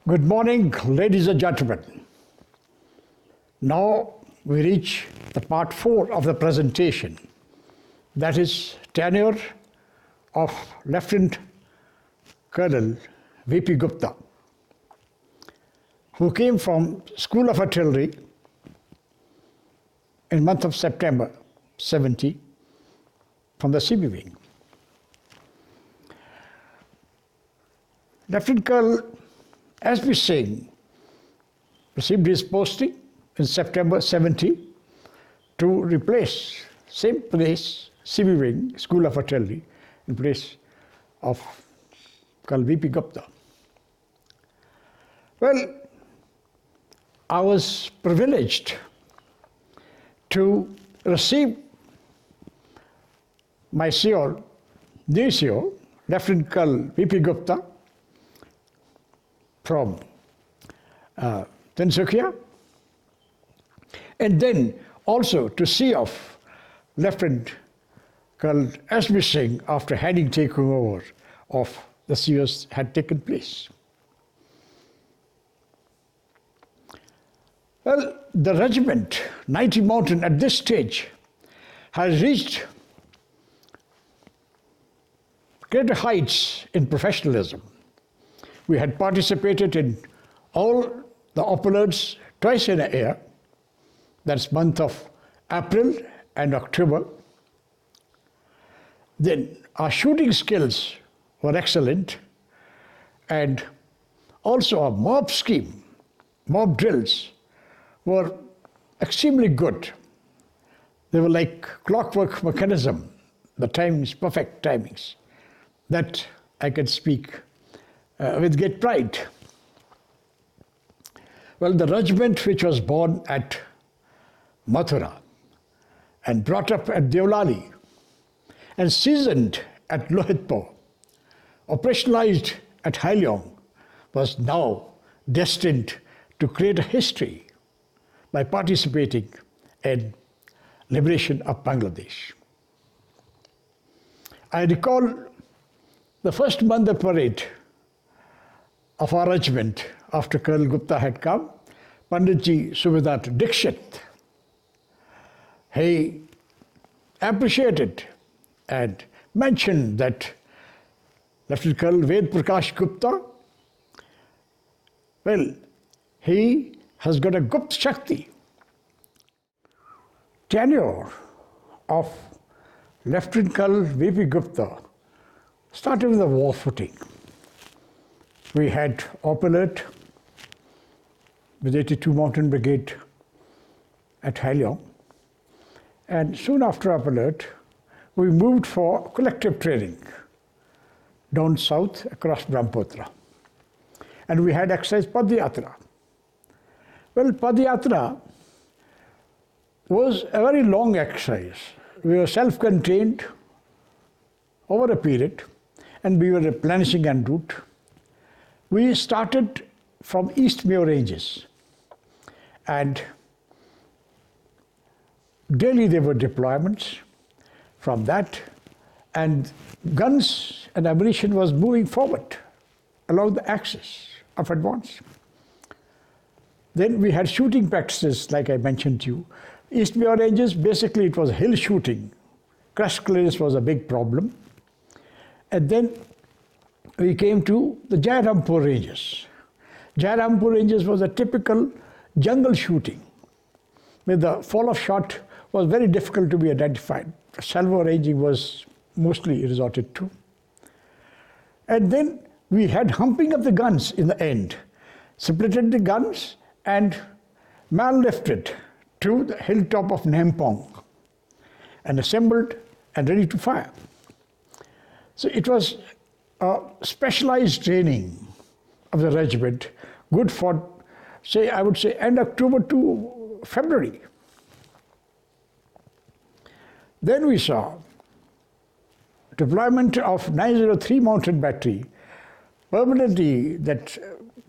Good morning, ladies and gentlemen. Now we reach the part 4 of the presentation, that is tenure of Lieutenant Colonel V.P. Gupta, who came from School of Artillery in month of September 70 from the CB wing. Lieutenant Colonel S.B. Singh received his posting in September 70 to replace same place, CB wing, School of Artillery, in place of Colonel V.P. Gupta. Well, I was privileged to receive my CO, new CO, Lieutenant Colonel V.P. Gupta, from Tinsukia, and then also to see off Lieutenant Colonel S.B. Singh after having taken over of the COs had taken place. Well, the regiment, 90 Mountain, at this stage has reached greater heights in professionalism. We had participated in all the operations twice in a year, that's month of April and October. Then our shooting skills were excellent, and also our mob scheme, mob drills were extremely good. They were like clockwork mechanism, the timings, perfect timings. That I can speak with great pride. Well, the regiment, which was born at Mathura and brought up at Deolali and seasoned at Lohitpur, operationalized at Hailyong, was now destined to create a history by participating in liberation of Bangladesh. I recall the first Mandar parade of our regiment after Colonel Gupta had come, Panditji Subedar Dixit. He appreciated and mentioned that Lieutenant Colonel Ved Prakash Gupta, well, he has got a Gupta Shakti. Tenure of Lieutenant Colonel V.P. Gupta started with a war footing. We had Op Alert with 82 Mountain Brigade at Hailyong, and soon after Op Alert, we moved for collective training down south across Brahmaputra, and we had exercise Padyatra. Well, Padyatra was a very long exercise. We were self-contained over a period, and we were replenishing en route. We started from East Mayo Ranges, and daily there were deployments from that, and guns and ammunition was moving forward along the axis of advance. Then we had shooting practices, like I mentioned to you. East Mayo Ranges, basically it was hill shooting. Crush clearance was a big problem. And then we came to the Jairampur Ranges. Jairampur Ranges was a typical jungle shooting, where the fall of shot was very difficult to be identified. Salvo ranging was mostly resorted to. And then we had humping of the guns in the end, separated the guns and man-lifted to the hilltop of Nempong and assembled and ready to fire. So it was a specialized training of the regiment, good for, say, I would say, end October to February. Then we saw deployment of 903 Mountain Battery, permanently that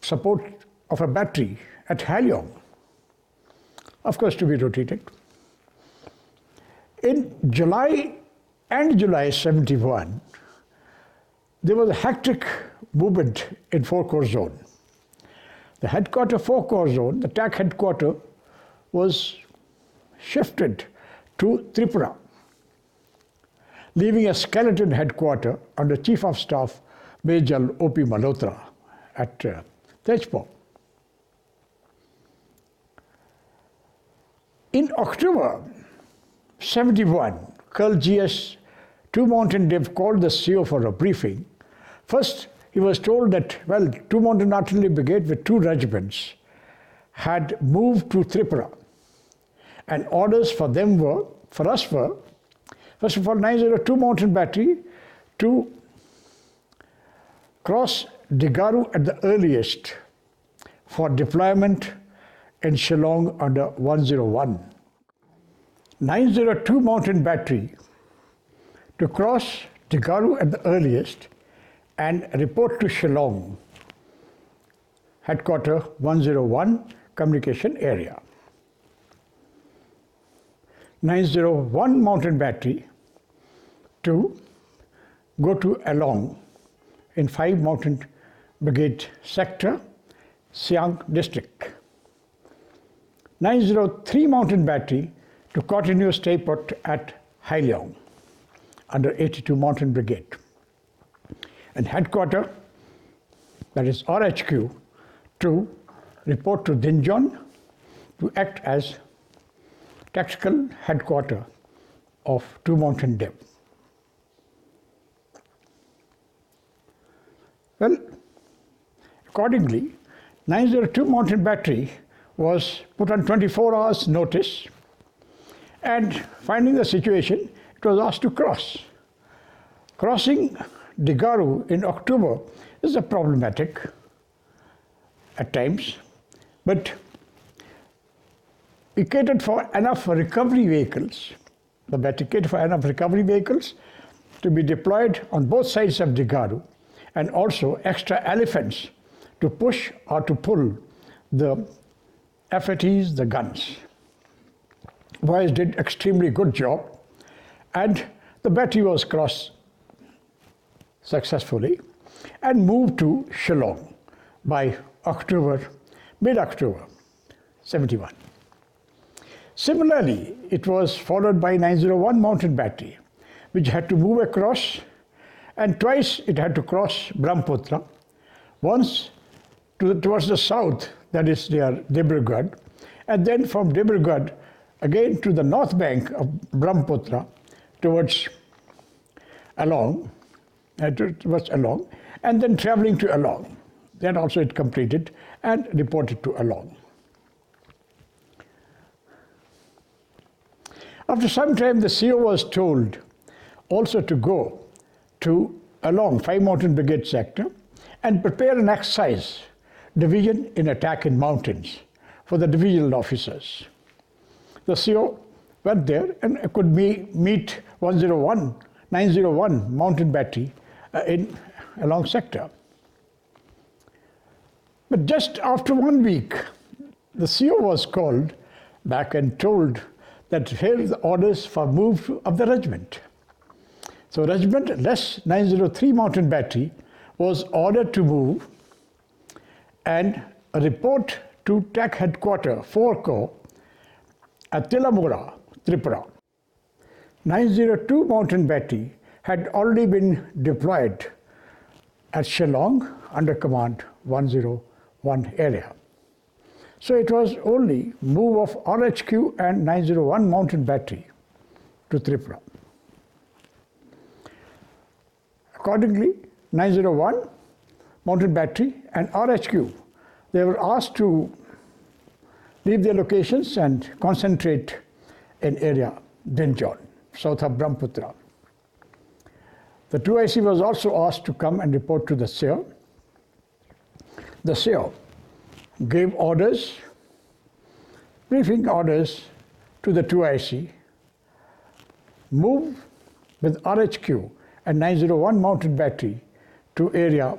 support of a battery at Hailyong, of course to be rotated. In July 71, there was a hectic movement in 4 Corps zone. The headquarter 4 Corps zone, the TAC headquarter, was shifted to Tripura, leaving a skeleton headquarter under Chief of Staff Major O.P. Malhotra at Tejpur. In October 71, Colonel G.S. Two Mountain Dev called the CO for a briefing. First, he was told that, well, Two Mountain Artillery Brigade with 2 regiments had moved to Tripura. And orders for us were, first of all, 902 Mountain Battery to cross Digaru at the earliest for deployment in Shillong under 101. 902 Mountain Battery to cross Digaru at the earliest and report to Shillong, headquarter 101 communication area. 901 Mountain Battery to go to Along in 5 Mountain Brigade sector, Siang district. 903 Mountain Battery to continue stay put at Haileong under 82 Mountain Brigade. And headquarter, that is RHQ, to report to Dinjon to act as tactical headquarter of Two Mountain Dev. Well, accordingly, 902 Mountain Battery was put on 24 hours notice, and finding the situation, it was asked to cross. Crossing Digaru in October is problematic at times, but we catered for enough recovery vehicles. The battery catered for enough recovery vehicles to be deployed on both sides of Digaru, and also extra elephants to push or to pull the FATs, the guns. Boys did extremely good job, and the battery was crossed successfully and moved to Shillong by mid-October 71. Similarly, it was followed by 901 Mountain Battery, which had to move across, and twice it had to cross Brahmaputra, once towards the south, that is near Dibrugarh, and then from Dibrugarh again to the north bank of Brahmaputra towards Along, and then traveling to Along. Then also it completed and reported to Along. After some time, the CO was told also to go to Along 5 Mountain Brigade sector and prepare an exercise division in attack in mountains for the divisional officers. The CO went there and could meet 901 Mountain Battery in Along sector. But just after 1 week, the CO was called back and told that here are the orders for move of the regiment. So regiment less 903 Mountain Battery was ordered to move and report to TAC headquarter 4 Corps at Tilamura, Tripura. 902 Mountain Battery had already been deployed at Shillong under command 101 area. So it was only move of RHQ and 901 Mountain Battery to Tripura. Accordingly, 901 Mountain Battery and RHQ, they were asked to leave their locations and concentrate in area Dinjon, south of Brahmaputra. The 2IC was also asked to come and report to the SEO. The SEO gave orders, briefing orders to the 2IC, move with RHQ and 901 Mountain Battery to area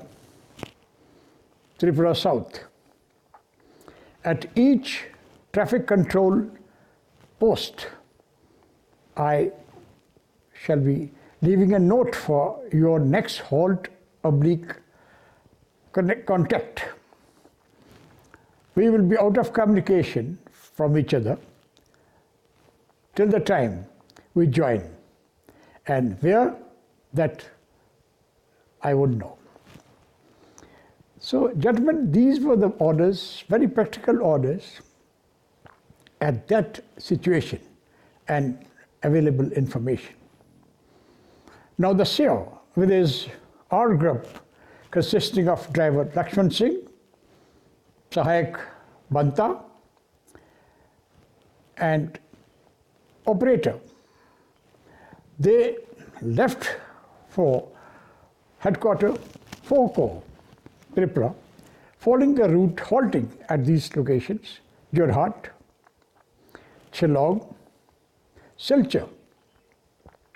Tripura South. At each traffic control post, I shall be leaving a note for your next halt / contact. we will be out of communication from each other till the time we join. And where, that I would know. So, gentlemen, these were the orders, very practical orders at that situation and available information. Now the SEO, with his R group consisting of driver Lakshman Singh, Sahayak Banta, and operator, they left for headquarters Foko, Tripura, following the route, halting at these locations: Jorhat, Shillong, Silchar,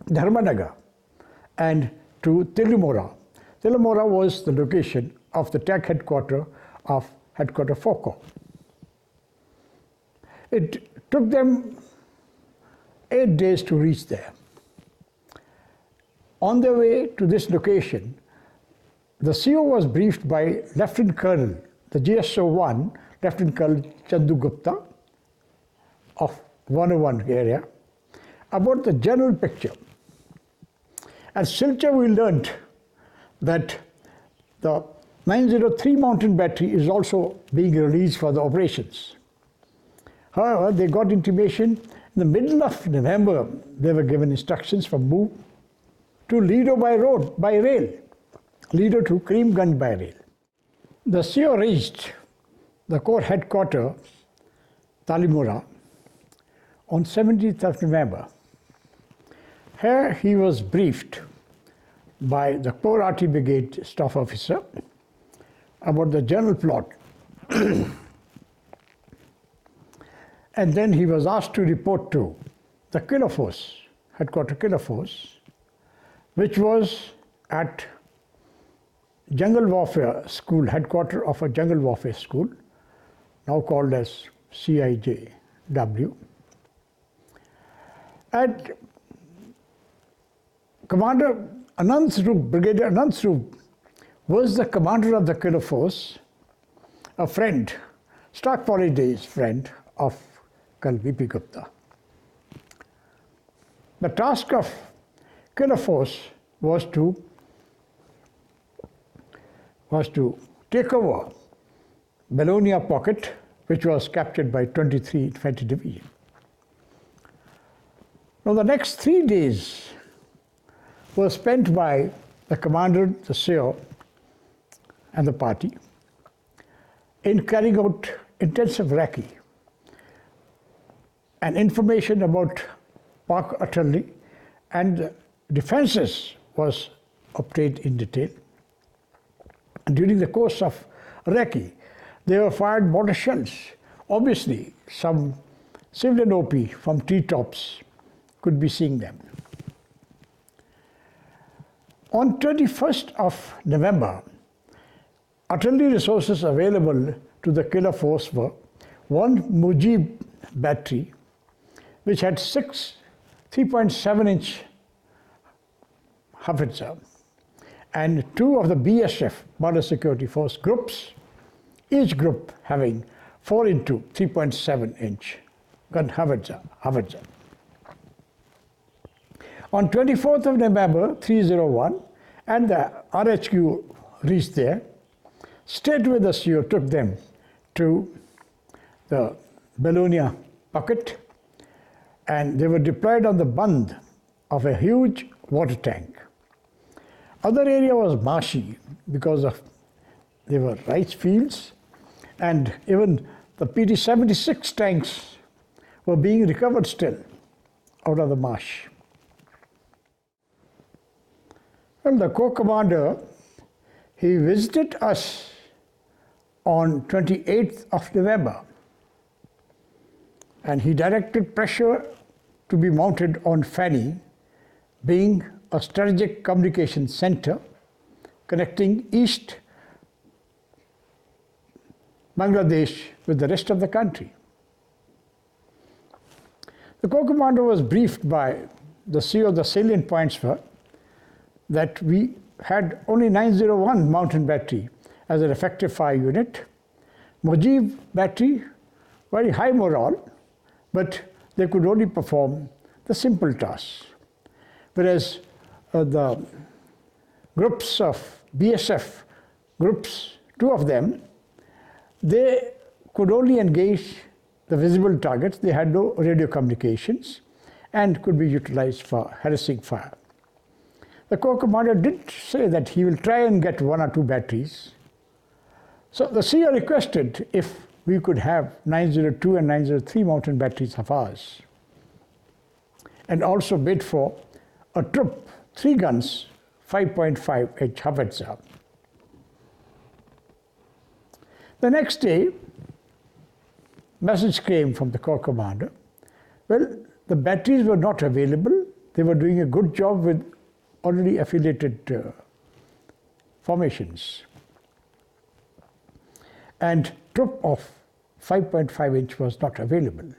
Dharmanagar, and to Tilumora. Tilumora was the location of the TAC headquarters of headquarters Foko. It took them 8 days to reach there. On their way to this location, the CO was briefed by Lieutenant Colonel, the GSO-1, Lieutenant Colonel Chandu Gupta of 101 area, about the general picture. At Silchar, we learned that the 903 mountain battery is also being released for the operations. However, they got intimation in the middle of November. They were given instructions for move to Lido by rail, Lido to Karimganj by rail. The CO reached the Corps headquarters, Talimura, on 17th of November. Here he was briefed by the Corps RT Brigade staff officer about the general plot. And then he was asked to report to the Killer Force, headquarters Killer Force, which was at Jungle Warfare School, headquarters of a Jungle Warfare School, now called as CIJW. And Commander Anand Swarup, Brigadier Anand Swarup, was the commander of the Killer Force, a friend, Stark Days friend of Colonel V.P. Gupta. The task of Killer Force was to take over Belonia Pocket, which was captured by 23 Infantry Division. Now the next 3 days were spent by the commander, the SEO, and the party in carrying out intensive recce and information about Pak artillery and defenses was obtained in detail. And during the course of recce, they were fired mortar shells. Obviously, some civilian OP from treetops could be seeing them. On 21st of November, artillery resources available to the Killer Force were one Mujib battery, which had 6 3.7-inch howitzer, and 2 of the BSF, Border Security Force groups, each group having 4 into 3.7-inch gun howitzer. On 24th of November, 301, and the RHQ reached there, stayed with the CO, took them to the Belonia Pocket, and they were deployed on the bund of a huge water tank. Other area was marshy because of there were rice fields, and even the PT-76 tanks were being recovered still out of the marsh. Well, the Corps commander, he visited us on 28th of November, and he directed pressure to be mounted on Fani, being a strategic communication center connecting East Bangladesh with the rest of the country. The Corps commander was briefed by the CO. The salient points were that we had only 901 mountain battery as an effective fire unit. Mujib battery, very high morale, but they could only perform the simple tasks. Whereas the groups of BSF, groups, two of them, they could only engage the visible targets. They had no radio communications and could be utilized for harassing fire. The Corps commander did say that he will try and get 1 or 2 batteries. So the CEO requested if we could have 902 and 903 mountain batteries of ours, and also bid for a troop, 3 guns, 5.5 howitzer. The next day, message came from the Corps commander. Well, the batteries were not available. They were doing a good job with already affiliated formations. And troop of 5.5 inch was not available.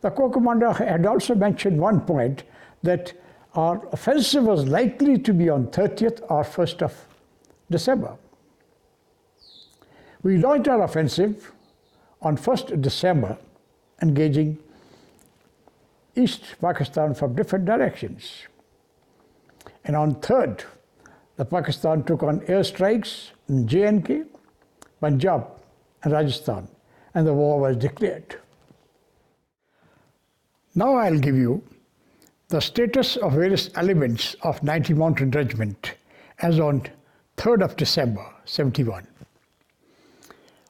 The Corps commander had also mentioned one point, that our offensive was likely to be on 30th or 1st of December. We launched our offensive on 1st December, engaging East Pakistan from different directions. And on 3rd, the Pakistan took on airstrikes in J&K, Punjab and Rajasthan, and the war was declared. Now I'll give you the status of various elements of 90 Mountain Regiment as on 3rd of December 71.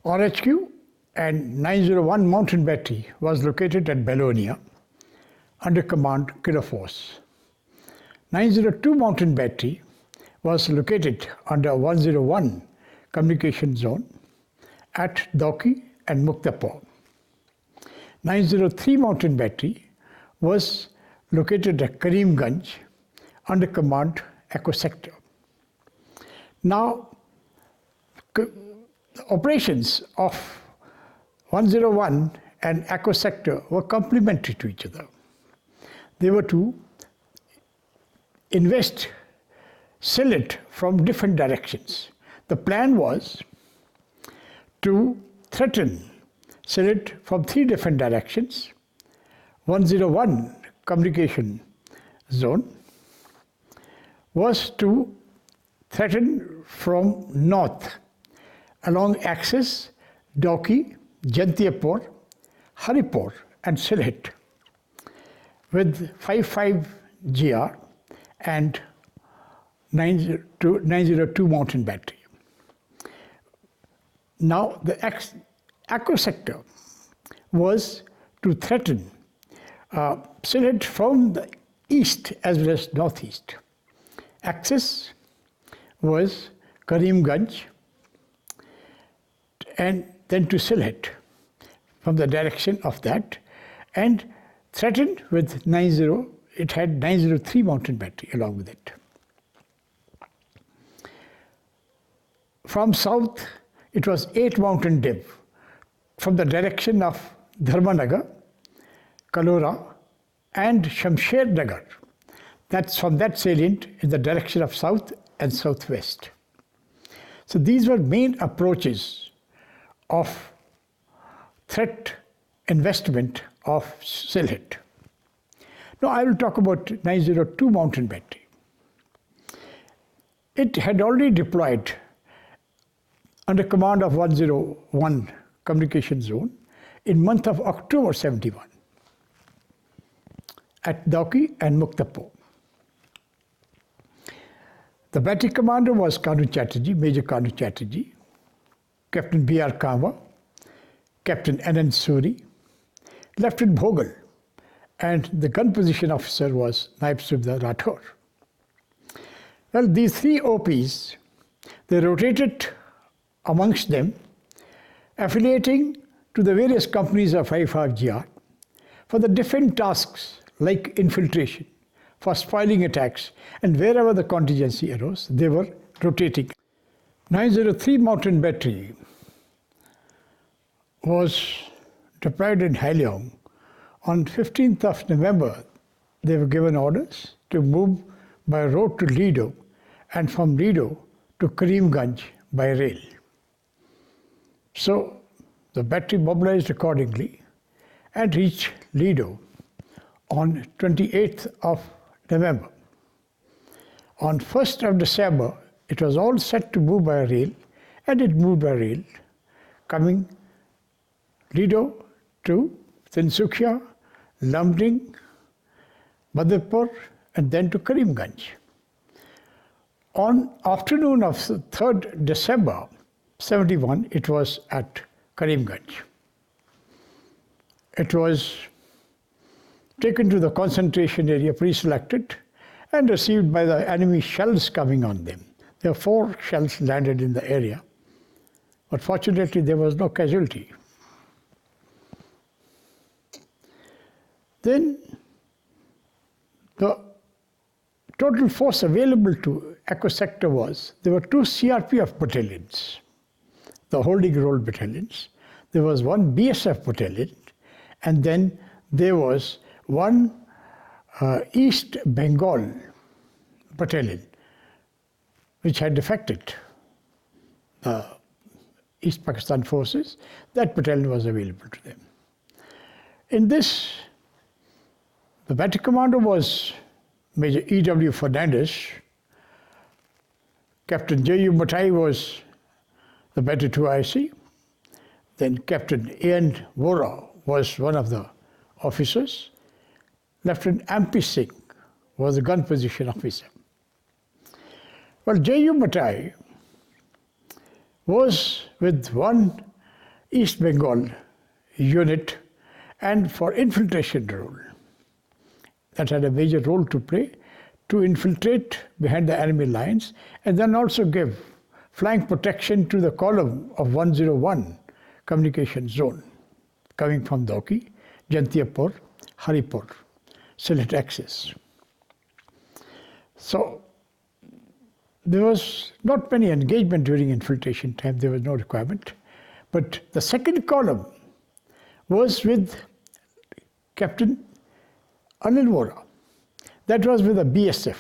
RHQ and 901 Mountain Battery was located at Belonia under command Kilo Force. 902 Mountain Battery was located under 101 Communication Zone at Dauki and Muktapur. 903 Mountain Battery was located at Karimganj under command Echo Sector. Now, the operations of 101 and Echo Sector were complementary to each other. They were to invest Sylhet from different directions. The plan was to threaten Sylhet from 3 different directions. 101 Communication Zone was to threaten from north along axis Dauki, Jantiapur, Haripur and Sylhet with 55 GR and 902 Mountain Battery. Now the Echo Sector was to threaten Sylhet from the east as well as northeast. Axis was Karimganj and then to Sylhet from the direction of that, and threatened with it had 903 Mountain Battery along with it. From south, it was 8 Mountain Div from the direction of Dharmanagar, Kalora and Shamsher Nagar. That's from that salient in the direction of south and southwest. So these were main approaches of threat investment of Sylhet. Now I will talk about 902 Mountain Battery. It had already deployed under command of 101 Communication Zone in month of October 71 at Dauki and Muktapur. The battery commander was Kanu Chatterjee, Major Kanu Chatterjee, Captain B.R. Kanwa, Captain Anand Suri, Lieutenant Bhogal, and the gun position officer was Naib Subhadar Rathore. Well, these 3 OPs, they rotated amongst them, affiliating to the various companies of 55GR for the different tasks like infiltration, for spoiling attacks, and wherever the contingency arose, they were rotating. 903 Mountain Battery was deployed in Haileong. On 15th of November, they were given orders to move by road to Lido and from Lido to Karimganj by rail. So the battery mobilized accordingly and reached Lido on 28th of November. On 1st of December, it was all set to move by rail, and it moved by rail, coming Lido to Tinsukia, Lamding, Madhepur, and then to Karimganj. On afternoon of 3rd December 71, it was at Karimganj. It was taken to the concentration area, pre-selected, and received by the enemy shells coming on them. There were 4 shells landed in the area, but fortunately there was no casualty. Then the total force available to Echo sector was, there were 2 CRPF battalions, the holding role battalions. There was 1 BSF battalion, and then there was 1 East Bengal battalion, which had defected the East Pakistan forces. That battalion was available to them. In this, the battery commander was Major E.W. Fernandez. Captain J.U. Matai was the battery 2 IC. Then Captain A.N. Vora was one of the officers. Lieutenant Anup Singh was the gun position officer. Well, J.U. Matai was with 1 East Bengal unit and for infiltration role. That had a major role to play, to infiltrate behind the enemy lines and then also give flank protection to the column of 101 communication zone coming from Dauki, Jantiyapur, Haripur, Sylhet axis. So there was not many engagement during infiltration time, there was no requirement. But the second column was with Captain Anil Vora. That was with a BSF.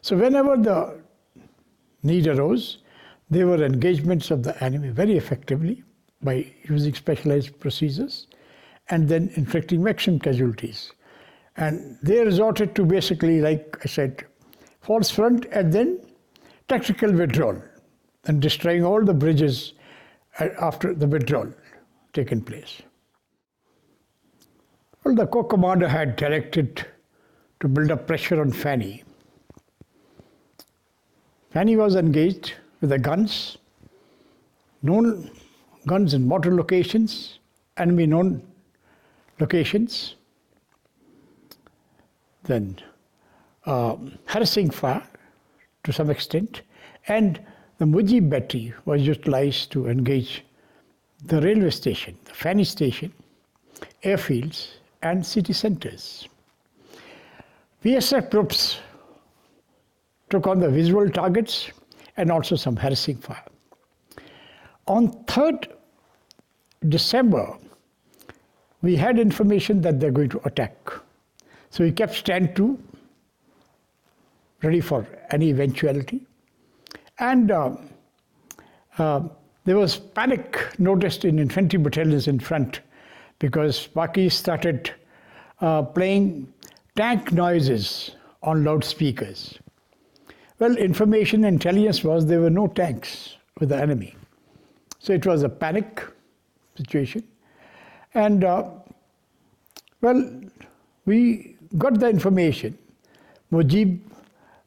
So whenever the need arose, there were engagements of the enemy very effectively by using specialized procedures and then inflicting maximum casualties. And they resorted to basically, like I said, false front and then tactical withdrawal and destroying all the bridges after the withdrawal taken place. Well, the corps commander had directed to build up pressure on Fani. Fani was engaged with the guns, known guns in mortar locations, enemy known locations, then harassing fire to some extent, and the Mujib battery was utilized to engage the railway station, the Fani station, airfields, and city centers. VSF troops took on the visual targets and also some harassing fire. On 3rd December, we had information that they're going to attack. So we kept stand to, ready for any eventuality. And there was panic noticed in infantry battalions in front because Pakis started playing tank noises on loudspeakers. Well, information intelligence was there were no tanks with the enemy. So it was a panic situation. And well, we got the information, Mujib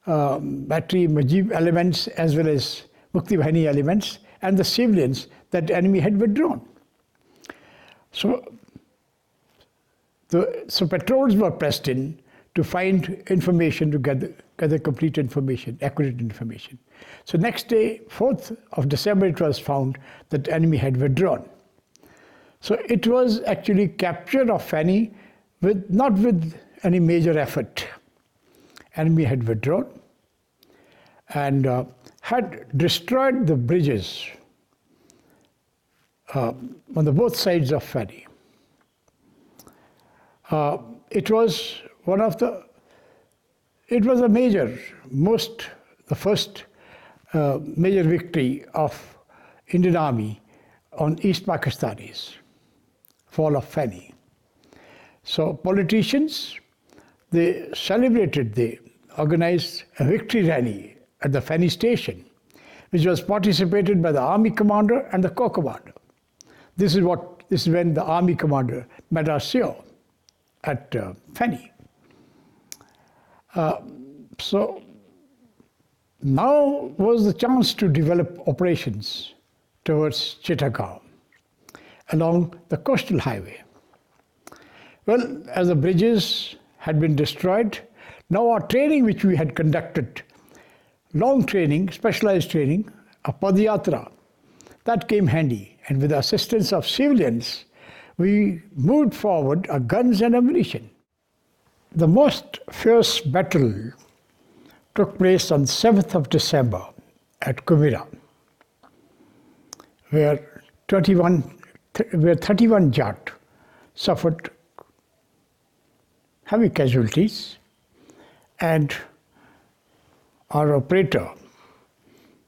battery, Mujib elements as well as Mukti Bahini elements and the civilians that the enemy had withdrawn. So patrols were pressed in to find information, to gather complete information, accurate information. So next day, 4th of December, it was found that the enemy had withdrawn. So it was actually capture of Fani not with any major effort. Enemy had withdrawn and had destroyed the bridges on the both sides of Fani. It was a major, the first major victory of Indian Army on East Pakistanis, fall of Feni. So politicians, they organized a victory rally at the Feni station, which was participated by the army commander and the corps commander. This is when the army commander met our CEO at Feni. So now was the chance to develop operations towards Chittagong along the coastal highway. Well, as the bridges had been destroyed, now our training which we had conducted, long training, specialized training, a Padayatra, that came handy. And with the assistance of civilians, we moved forward our guns and ammunition. The most fierce battle took place on 7th of December at Kumira, where 31 Jat suffered heavy casualties, and our operator,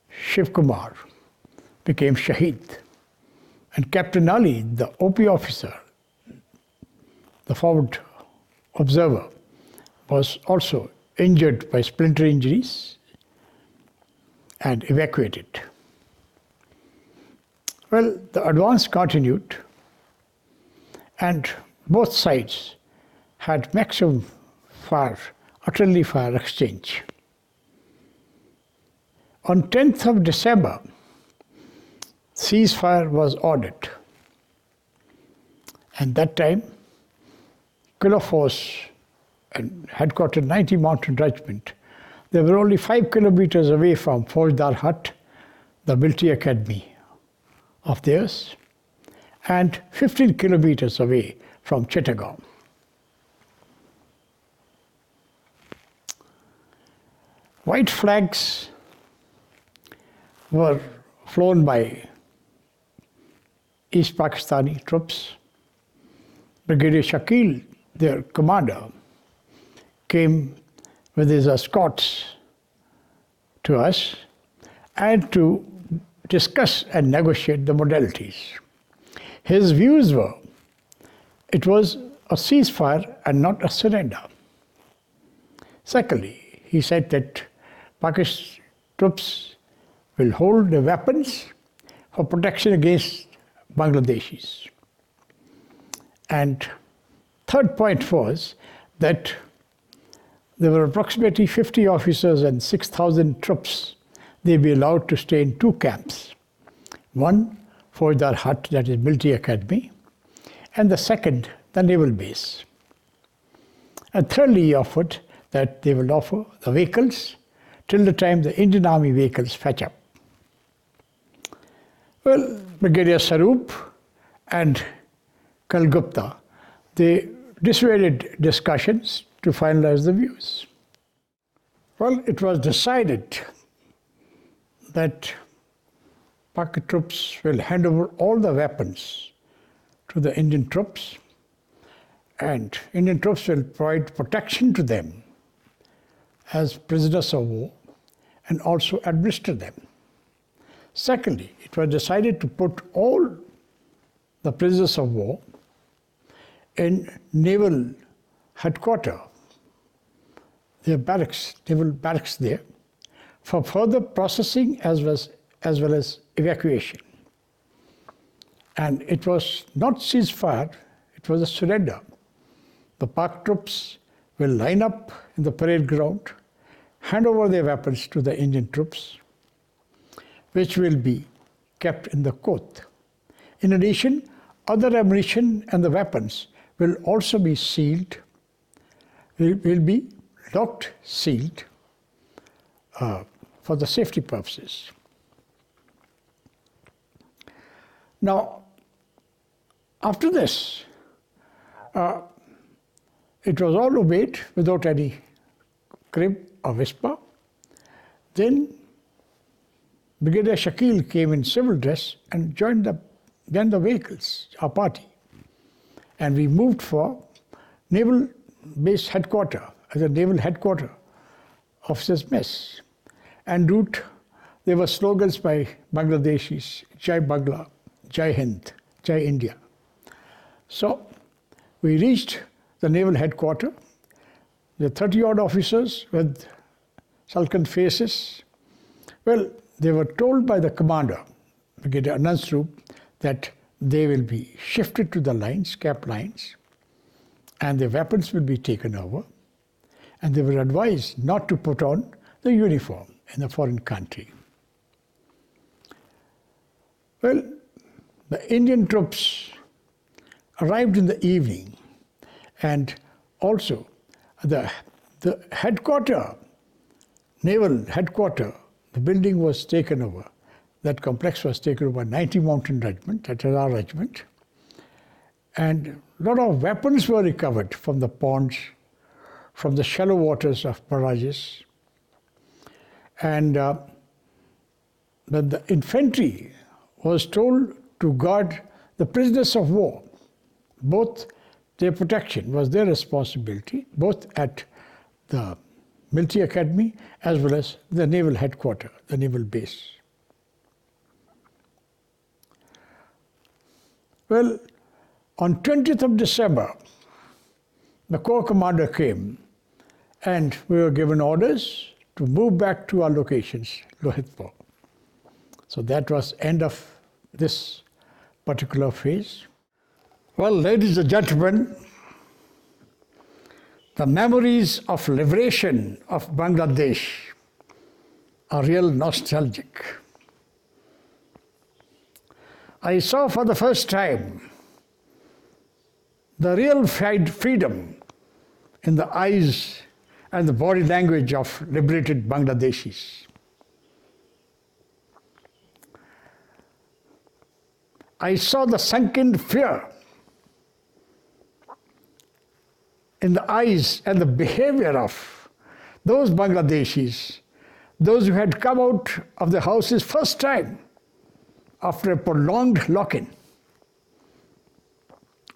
Shiv Kumar, became Shaheed. And Captain Ali, the OP officer, the forward observer, was also injured by splinter injuries and evacuated. Well, the advance continued, and both sides had maximum fire, artillery fire exchange. On 10th of December, ceasefire was ordered. And that time, Kilo Force and headquartered 90 Mountain Regiment, they were only 5 kilometers away from Faujdar Hut, the military academy of theirs, and 15 kilometers away from Chittagong. White flags were flown by East Pakistani troops. Brigadier Shakil, their commander, came with his escorts to us and to discuss and negotiate the modalities. His views were, it was a ceasefire and not a surrender. Secondly, he said that Pakistan troops will hold their weapons for protection against Bangladeshis. And third point was that there were approximately 50 officers and 6,000 troops. They'd be allowed to stay in 2 camps. One, Faujdar Hut, that is military academy, and the second, the naval base. And thirdly, he offered that they will offer the vehicles till the time the Indian Army vehicles fetch up. Well, Brigadier Saroop and Kal Gupta, they dissuaded discussions to finalize the views. Well, it was decided that Pak troops will hand over all the weapons to the Indian troops, and Indian troops will provide protection to them as prisoners of war and also administer them. Secondly, it was decided to put all the prisoners of war in naval headquarters, their barracks, naval barracks there, for further processing as well as evacuation. And it was not ceasefire, it was a surrender. The Pak troops will line up in the parade ground, hand over their weapons to the Indian troops, which will be kept in the court. In addition, other ammunition and the weapons will also be sealed, will be locked, sealed for the safety purposes. Now, after this, it was all obeyed without any crib or whisper. Then Brigadier Shakil came in civil dress and joined the vehicles, our party. And we moved for Naval Base Headquarters, as a Naval Headquarters Officers' Mess. En route, there were slogans by Bangladeshis, Jai Bangla, Jai Hind, Jai India. So we reached the naval headquarters. The 30-odd officers with sullen faces. Well, they were told by the commander, Brigadier Anup Singh, that they will be shifted to the lines, cap lines, and their weapons will be taken over. And they were advised not to put on the uniform in a foreign country. Well, the Indian troops arrived in the evening, and also the headquarters, naval headquarters, the building was taken over. That complex was taken over by 90 Mountain Regiment, that is our regiment. And a lot of weapons were recovered from the ponds, from the shallow waters of barrages. And the infantry was told to guard the prisoners of war. Both their protection was their responsibility, both at the military academy as well as the naval headquarters, the naval base. Well, on 20th of December, the Corps commander came and we were given orders to move back to our locations, Lohitpur. So that was end of this particular phase. Well, ladies and gentlemen, the memories of liberation of Bangladesh are real nostalgic. I saw for the first time the real freedom in the eyes and the body language of liberated Bangladeshis. I saw the sunken fear in the eyes and the behavior of those Bangladeshis, those who had come out of the houses first time after a prolonged lock-in.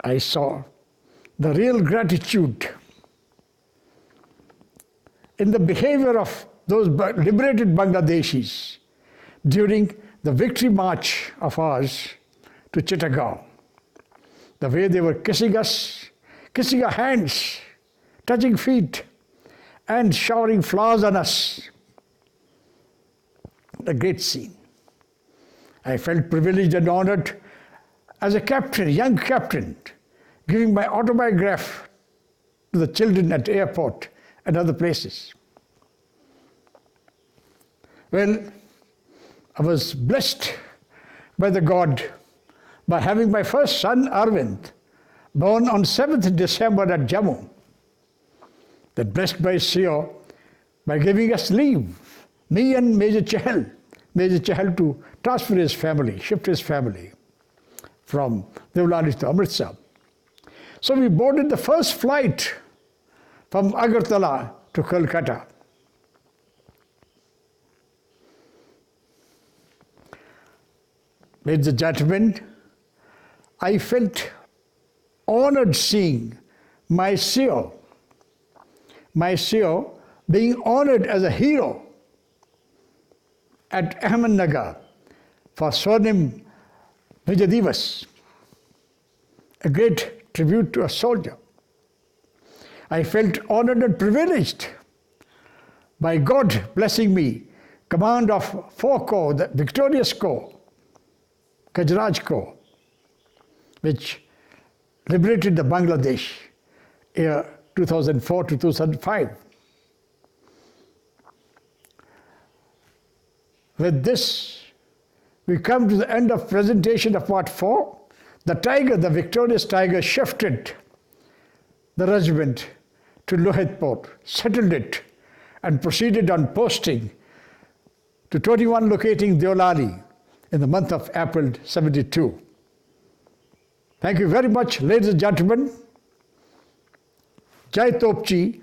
I saw the real gratitude in the behavior of those liberated Bangladeshis during the victory march of ours to Chittagong. The way they were kissing us, kissing our hands, touching feet, and showering flowers on us. A great scene. I felt privileged and honored as a captain, young captain, giving my autobiograph to the children at the airport and other places. Well, I was blessed by the God by having my first son, Arvind, born on 7th December at Jammu. That blessed by CEO by giving us leave, me and Major Chahal to transfer his family, shift his family from Devlali to Amritsar. So we boarded the first flight from Agartala to Kolkata. Ladies and gentlemen, I felt honored seeing my CEO being honored as a hero at Ahmednagar for Swarnim Vijay Divas, a great tribute to a soldier. I felt honored and privileged by God blessing me, command of 4 Corps, the victorious Corps, Gajraj Corps, which liberated the Bangladesh year 2004 to 2005. With this, we come to the end of presentation of part 4. The Tiger, the victorious Tiger, shifted the regiment to Lohitpur, settled it, and proceeded on posting to 21 locating Deolali in the month of April 72. Thank you very much, ladies and gentlemen. Jai Topchi,